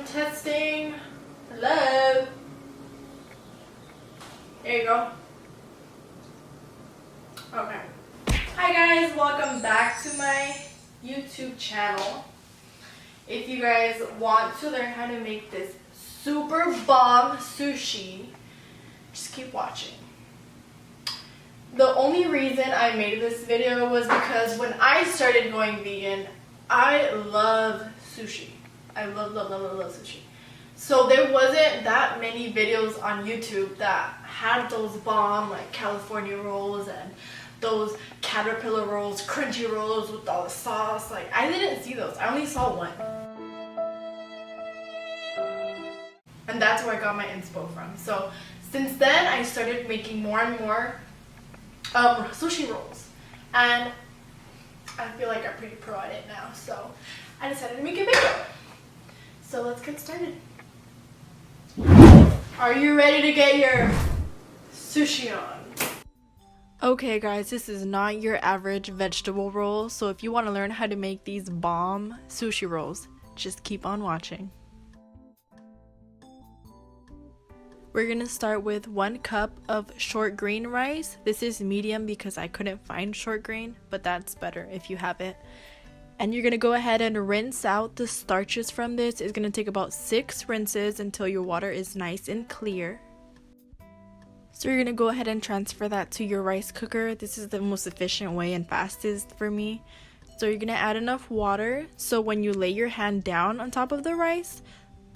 Testing. Hello. There you go. Okay. Hi guys, welcome back to my YouTube channel. If you guys want to learn how to make this super bomb sushi, just keep watching. The only reason I made this video was because when I started going vegan, I love sushi. I love sushi. So there wasn't that many videos on YouTube that had those bomb like California rolls and those caterpillar rolls, crunchy rolls with all the sauce. Like, I didn't see those. I only saw one. And that's where I got my inspo from. So since then, I started making more and more sushi rolls. And I feel like I'm pretty pro at it now. So I decided to make a video. So let's get started. Are you ready to get your sushi on? Okay guys, this is not your average vegetable roll, so if you want to learn how to make these bomb sushi rolls, just keep on watching. We're going to start with 1 cup of short grain rice. This is medium because I couldn't find short grain, but that's better if you have it. And you're going to go ahead and rinse out the starches from this. It's going to take about 6 rinses until your water is nice and clear. So you're going to go ahead and transfer that to your rice cooker. This is the most efficient way and fastest for me. So you're going to add enough water so when you lay your hand down on top of the rice,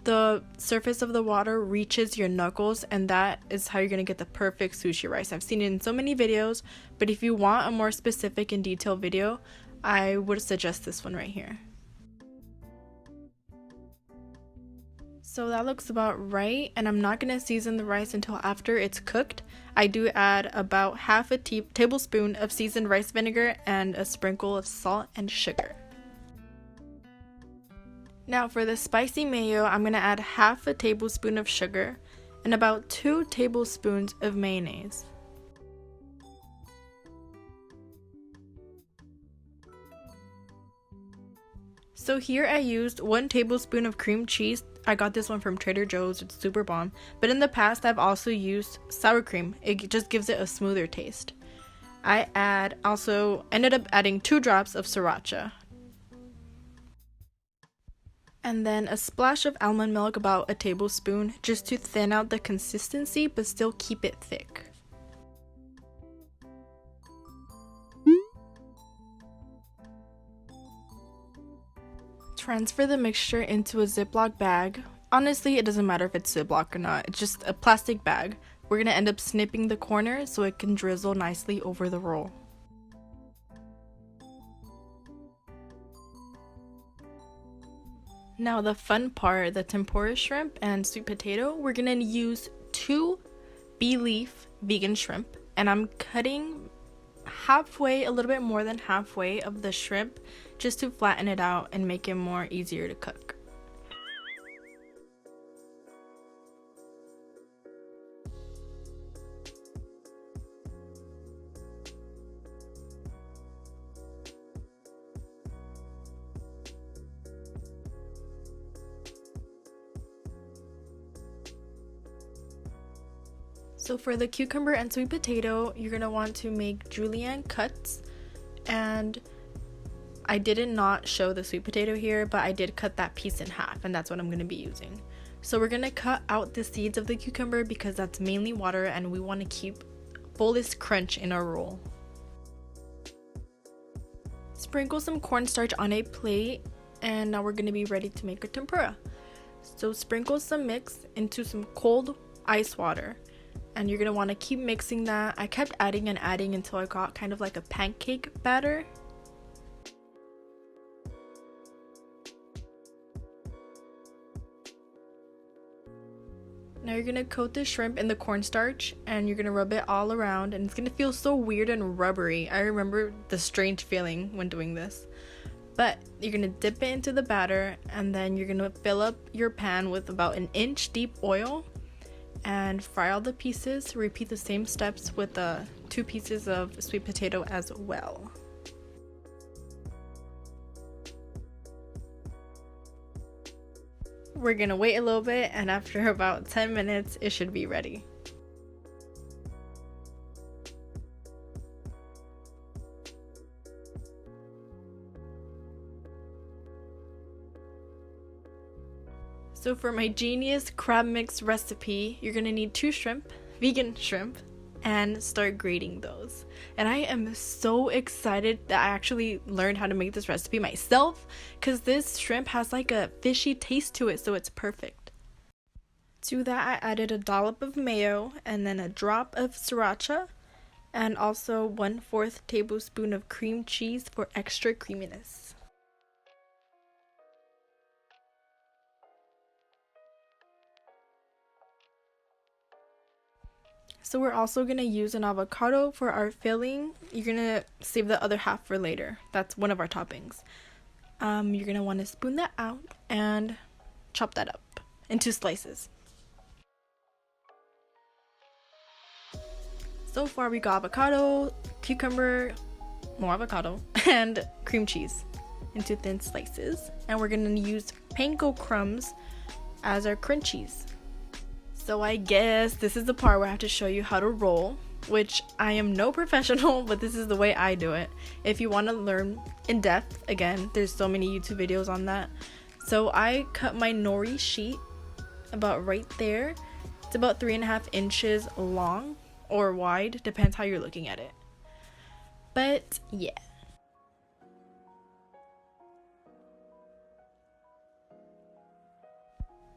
the surface of the water reaches your knuckles, and that is how you're going to get the perfect sushi rice. I've seen it in so many videos, but if you want a more specific and detailed video, I would suggest this one right here. So that looks about right, and I'm not going to season the rice until after it's cooked. I do add about half a tablespoon of seasoned rice vinegar and a sprinkle of salt and sugar. Now for the spicy mayo, I'm going to add half a tablespoon of sugar and about 2 tablespoons of mayonnaise. So here I used 1 tablespoon of cream cheese. I got this one from Trader Joe's. It's super bomb. But in the past, I've also used sour cream. It just gives it a smoother taste. I ended up adding 2 drops of sriracha. And then a splash of almond milk, about a tablespoon, just to thin out the consistency but still keep it thick. Transfer the mixture into a Ziploc bag. Honestly, it doesn't matter if it's Ziploc or not, it's just a plastic bag. We're going to end up snipping the corner so it can drizzle nicely over the roll. Now the fun part, the tempura shrimp and sweet potato, we're going to use 2 bee-leaf vegan shrimp, and I'm cutting halfway, a little bit more than halfway of the shrimp, just to flatten it out and make it more easier to cook. So for the cucumber and sweet potato, you're going to want to make julienne cuts, and I did not show the sweet potato here, but I did cut that piece in half, and that's what I'm going to be using. So we're going to cut out the seeds of the cucumber because that's mainly water and we want to keep fullest crunch in our roll. Sprinkle some cornstarch on a plate, and now we're going to be ready to make our tempura. So sprinkle some mix into some cold ice water, and you're going to want to keep mixing that. I kept adding and adding until I got kind of like a pancake batter. Now you're going to coat the shrimp in the cornstarch, and you're going to rub it all around, and it's going to feel so weird and rubbery. I remember the strange feeling when doing this. But you're going to dip it into the batter, and then you're going to fill up your pan with about 1 inch deep oil and fry all the pieces. Repeat the same steps with the 2 pieces of sweet potato as well. we're gonna wait a little bit, and after about 10 minutes it should be ready. So for my genius crab mix recipe, you're gonna need 2 shrimp, vegan shrimp, and start grating those. And I am so excited that I actually learned how to make this recipe myself, because this shrimp has like a fishy taste to it, so it's perfect. To that I added a dollop of mayo and then a drop of sriracha, and also 1/4 tablespoon of cream cheese for extra creaminess. So we're also going to use an avocado for our filling. You're going to save the other half for later. That's one of our toppings. You're going to want to spoon that out and chop that up into slices. So far we got avocado, cucumber, more avocado, and cream cheese into thin slices. And we're going to use panko crumbs as our crunchies. So I guess this is the part where I have to show you how to roll, which I am no professional, but this is the way I do it. If you want to learn in depth, again, there's so many YouTube videos on that. So I cut my nori sheet about right there. It's about 3.5 inches long or wide, depends how you're looking at it. But yeah.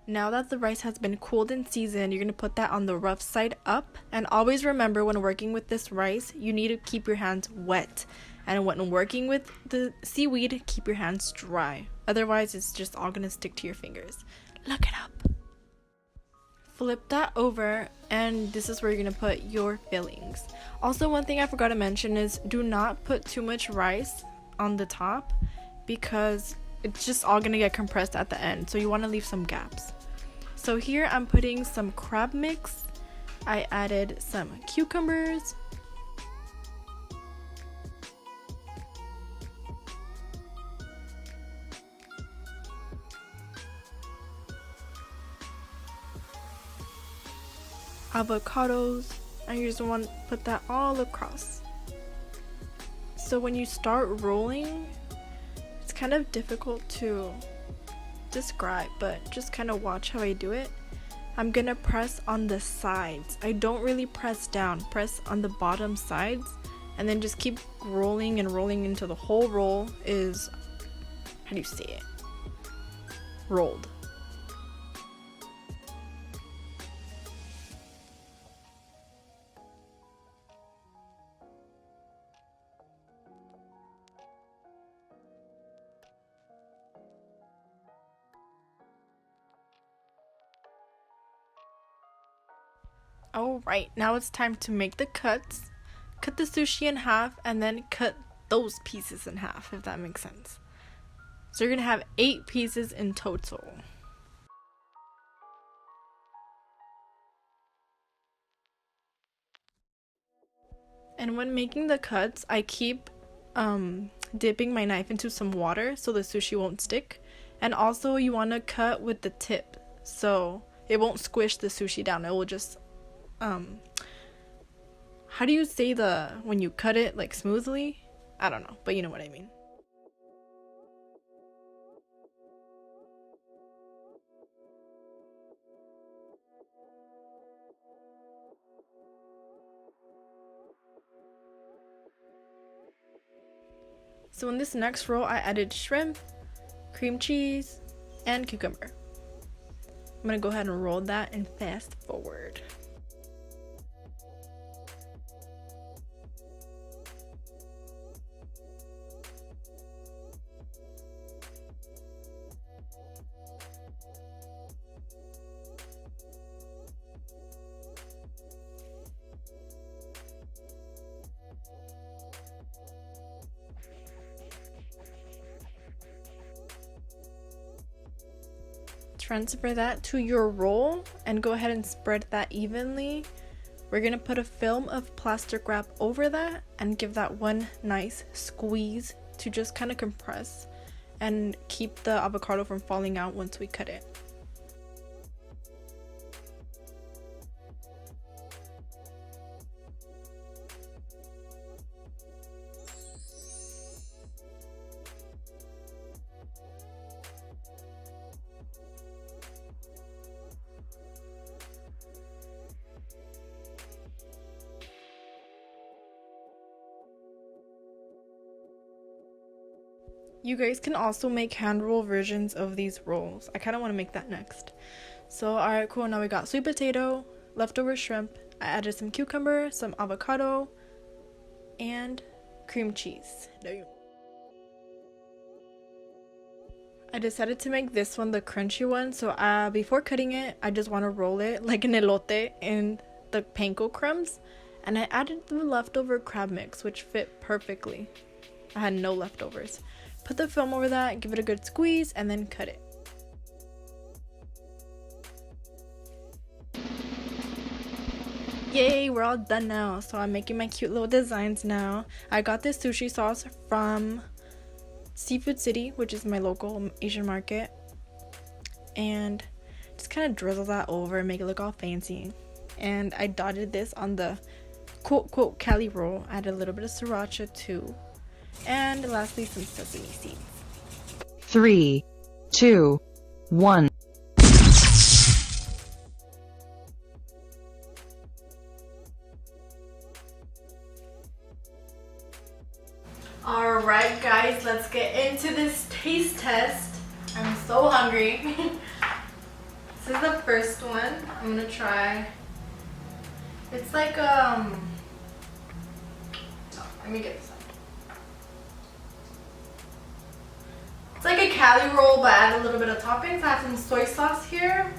Now that the rice has been cooled and seasoned, you're going to put that on the rough side up. And always remember, when working with this rice, you need to keep your hands wet. And when working with the seaweed, keep your hands dry. Otherwise, it's just all going to stick to your fingers. Look it up. Flip that over, and this is where you're going to put your fillings. Also, one thing I forgot to mention is do not put too much rice on the top, because it's just all going to get compressed at the end. So you want to leave some gaps. So here I'm putting some crab mix. I added some cucumbers, avocados, and you just want to put that all across. So when you start rolling, it's kind of difficult to describe, but just kind of watch how I do it. I'm gonna press on the sides. I don't really press down, press on the bottom sides, and then just keep rolling and rolling until the whole roll is, how do you say it, rolled. Alright, now it's time to make the cuts. Cut the sushi in half and then cut those pieces in half, if that makes sense. So you're gonna have 8 pieces in total. And when making the cuts, I keep dipping my knife into some water so the sushi won't stick. And also you want to cut with the tip so it won't squish the sushi down. It will just how do you say when you cut it like smoothly? I don't know, but you know what I mean. So in this next roll, I added shrimp, cream cheese, and cucumber. I'm gonna go ahead and roll that and fast forward. Transfer that to your roll and go ahead and spread that evenly. We're gonna put a film of plastic wrap over that and give that one nice squeeze to just kind of compress and keep the avocado from falling out once we cut it. You guys can also make hand roll versions of these rolls. I kind of want to make that next. So alright, cool. Now we got sweet potato, leftover shrimp. I added some cucumber, some avocado, and cream cheese. I decided to make this one the crunchy one. So before cutting it, I just want to roll it like an elote in the panko crumbs. And I added the leftover crab mix, which fit perfectly. I had no leftovers. Put the film over that, give it a good squeeze, and then cut it. Yay, we're all done now. So I'm making my cute little designs now. I got this sushi sauce from Seafood City, which is my local Asian market. And just kind of drizzle that over and make it look all fancy. And I dotted this on the quote quote Cali roll. I added a little bit of sriracha too. And lastly, some sesame seeds. 3, 2, 1. Alright guys, let's get into this taste test. I'm so hungry. This is the first one. I'm gonna try. It's like let me get this out. It's like a Cali roll, but I add a little bit of toppings. I have some soy sauce here.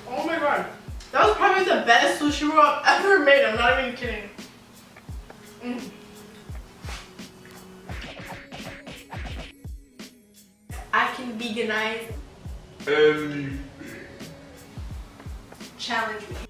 Oh my god, that was probably the best sushi roll I've ever made. I'm not even kidding. I can veganize anything. Challenge me.